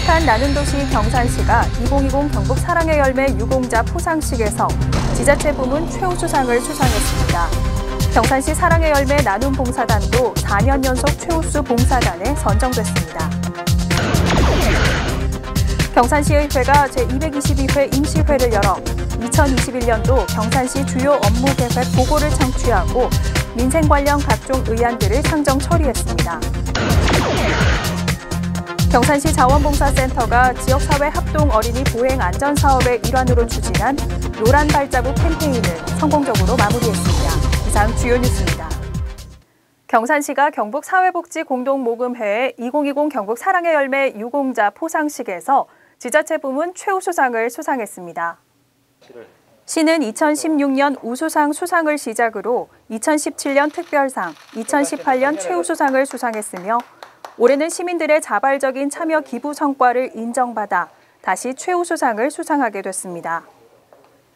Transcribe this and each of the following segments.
착한 나눔도시 경산시가 2020 경북 사랑의 열매 유공자 포상식에서 지자체 부문 최우수상을 수상했습니다. 경산시 사랑의 열매 나눔봉사단도 4년 연속 최우수 봉사단에 선정됐습니다. 경산시의회가 제222회 임시회를 열어 2021년도 경산시 주요 업무 계획 보고를 청취하고 민생 관련 각종 의안들을 상정 처리했습니다. 경산시 자원봉사센터가 지역사회 합동 어린이 보행 안전 사업의 일환으로 추진한 노란 발자국 캠페인을 성공적으로 마무리했습니다. 이상 주요 뉴스입니다. 경산시가 경북사회복지공동모금회의 2020 경북 사랑의 열매 유공자 포상식에서 지자체 부문 최우수상을 수상했습니다. 시는 2016년 우수상 수상을 시작으로 2017년 특별상, 2018년 최우수상을 수상했으며 올해는 시민들의 자발적인 참여 기부 성과를 인정받아 다시 최우수상을 수상하게 됐습니다.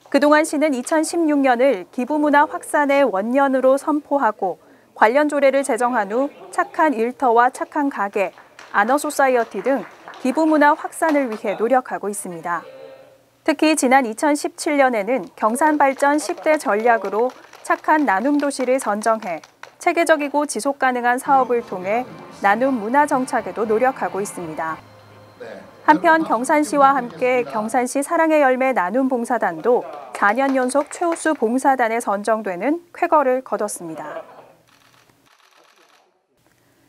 그동안 시는 2016년을 기부문화 확산의 원년으로 선포하고 관련 조례를 제정한 후 착한 일터와 착한 가게, 아너소사이어티 등 기부문화 확산을 위해 노력하고 있습니다. 특히 지난 2017년에는 경산발전 10대 전략으로 착한 나눔도시를 선정해 체계적이고 지속가능한 사업을 통해 나눔 문화 정착에도 노력하고 있습니다. 한편 경산시와 함께 경산시 사랑의 열매 나눔봉사단도 4년 연속 최우수 봉사단에 선정되는 쾌거를 거뒀습니다.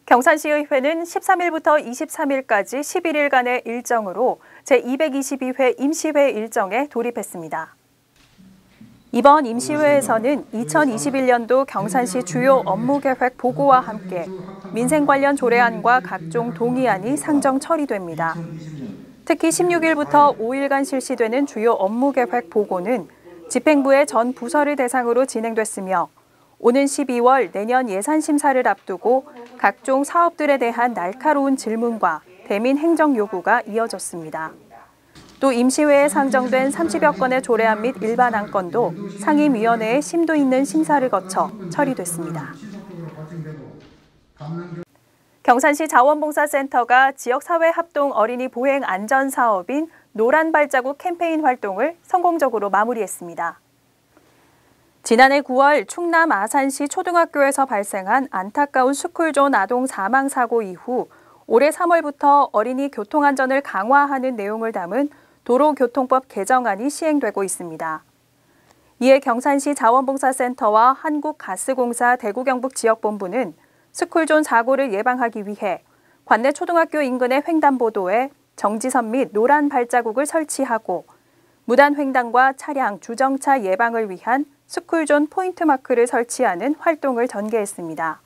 경산시의회는 13일부터 23일까지 11일간의 일정으로 제222회 임시회 일정에 돌입했습니다. 이번 임시회에서는 2021년도 경산시 주요 업무 계획 보고와 함께 민생 관련 조례안과 각종 동의안이 상정 처리됩니다. 특히 16일부터 5일간 실시되는 주요 업무 계획 보고는 집행부의 전 부서를 대상으로 진행됐으며 오는 12월 내년 예산 심사를 앞두고 각종 사업들에 대한 날카로운 질문과 대민 행정 요구가 이어졌습니다. 또 임시회에 상정된 30여 건의 조례안 및 일반 안건도 상임위원회의 심도 있는 심사를 거쳐 처리됐습니다. 경산시 자원봉사센터가 지역사회 합동 어린이 보행 안전 사업인 노란 발자국 캠페인 활동을 성공적으로 마무리했습니다. 지난해 9월 충남 아산시 초등학교에서 발생한 안타까운 스쿨존 아동 사망 사고 이후 올해 3월부터 어린이 교통안전을 강화하는 내용을 담은 도로교통법 개정안이 시행되고 있습니다. 이에 경산시 자원봉사센터와 한국가스공사 대구경북지역본부는 스쿨존 사고를 예방하기 위해 관내 초등학교 인근의 횡단보도에 정지선 및 노란 발자국을 설치하고 무단 횡단과 차량 주정차 예방을 위한 스쿨존 포인트 마크를 설치하는 활동을 전개했습니다.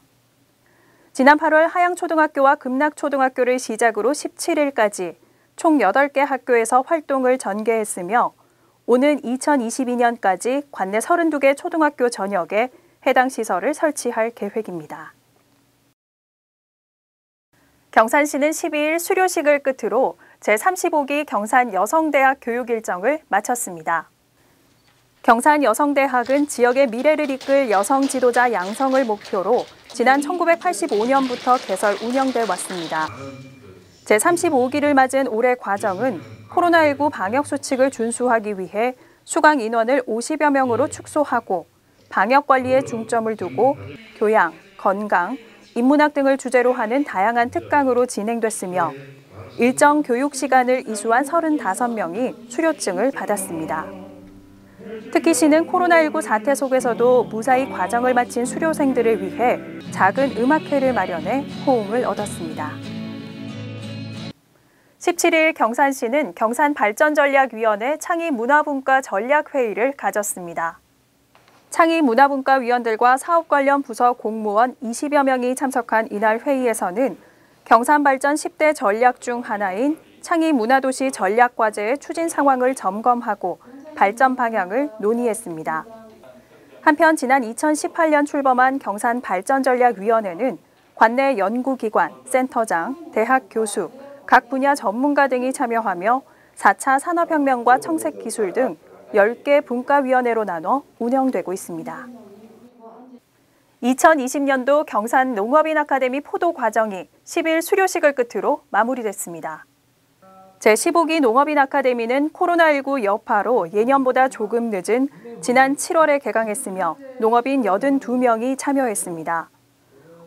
지난 8월 하양초등학교와 금락초등학교를 시작으로 17일까지 총 8개 학교에서 활동을 전개했으며 오는 2022년까지 관내 32개 초등학교 전역에 해당 시설을 설치할 계획입니다. 경산시는 12일 수료식을 끝으로 제35기 경산 여성대학 교육 일정을 마쳤습니다. 경산 여성대학은 지역의 미래를 이끌 여성 지도자 양성을 목표로 지난 1985년부터 개설 운영돼 왔습니다. 제35기를 맞은 올해 과정은 코로나19 방역수칙을 준수하기 위해 수강 인원을 50여 명으로 축소하고 방역관리에 중점을 두고 교양, 건강, 인문학 등을 주제로 하는 다양한 특강으로 진행됐으며 일정 교육 시간을 이수한 35명이 수료증을 받았습니다. 특히 시는 코로나19 사태 속에서도 무사히 과정을 마친 수료생들을 위해 작은 음악회를 마련해 호응을 얻었습니다. 17일 경산시는 경산발전전략위원회 창의문화분과 전략회의를 가졌습니다. 창의문화분과위원들과 사업 관련 부서 공무원 20여 명이 참석한 이날 회의에서는 경산발전 10대 전략 중 하나인 창의문화도시 전략과제의 추진 상황을 점검하고 발전 방향을 논의했습니다. 한편 지난 2018년 출범한 경산발전전략위원회는 관내 연구기관, 센터장, 대학 교수, 각 분야 전문가 등이 참여하며 4차 산업혁명과 청색기술 등 10개 분과위원회로 나눠 운영되고 있습니다. 2020년도 경산 농업인 아카데미 포도 과정이 10일 수료식을 끝으로 마무리됐습니다. 제15기 농업인 아카데미는 코로나19 여파로 예년보다 조금 늦은 지난 7월에 개강했으며 농업인 82명이 참여했습니다.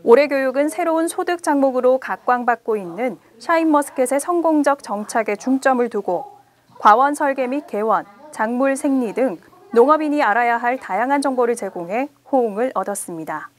올해 교육은 새로운 소득 장목으로 각광받고 있는 샤인머스켓의 성공적 정착에 중점을 두고 과원 설계 및 개원, 작물 생리 등 농업인이 알아야 할 다양한 정보를 제공해 호응을 얻었습니다.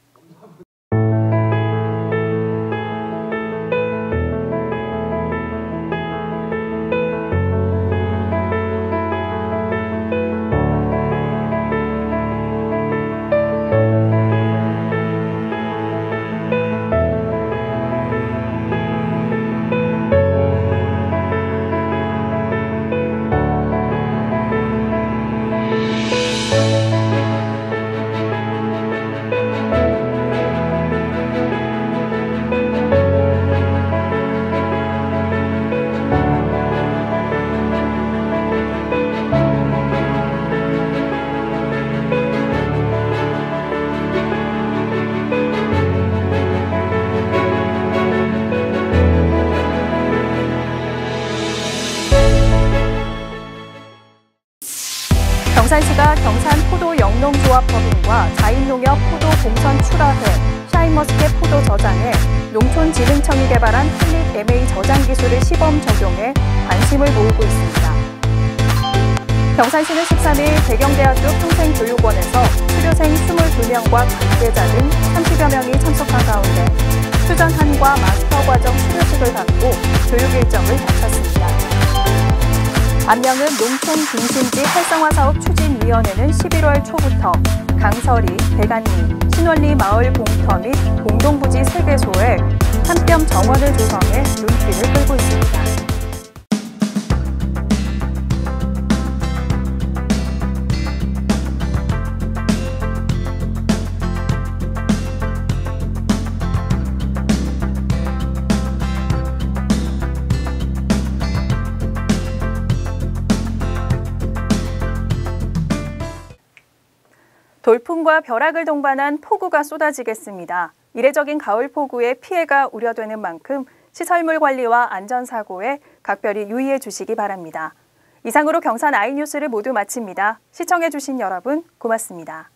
경산시가 경산포도영농조합법인과 자인농협 포도공선 출하회, 샤인머스켓 포도 저장에 농촌진흥청이 개발한 플립 MA 저장 기술을 시범 적용해 관심을 모으고 있습니다. 경산시는 13일 대경대학교 평생교육원에서 수료생 22명과 관계자 등 30여 명이 참석한 가운데 수전한과 마스터 과정 수료식을 갖고 교육 일정을 마쳤습니다. 안명은 농촌중심지 활성화사업 추진위원회는 11월 초부터 강서리, 대간리, 신원리 마을 공터 및 공동부지 3개소에 산병 정원을 조성해 눈길을 끌고 있습니다. 돌풍과 벼락을 동반한 폭우가 쏟아지겠습니다. 이례적인 가을 폭우에 피해가 우려되는 만큼 시설물 관리와 안전사고에 각별히 유의해 주시기 바랍니다. 이상으로 경산 아이뉴스를 모두 마칩니다. 시청해 주신 여러분 고맙습니다.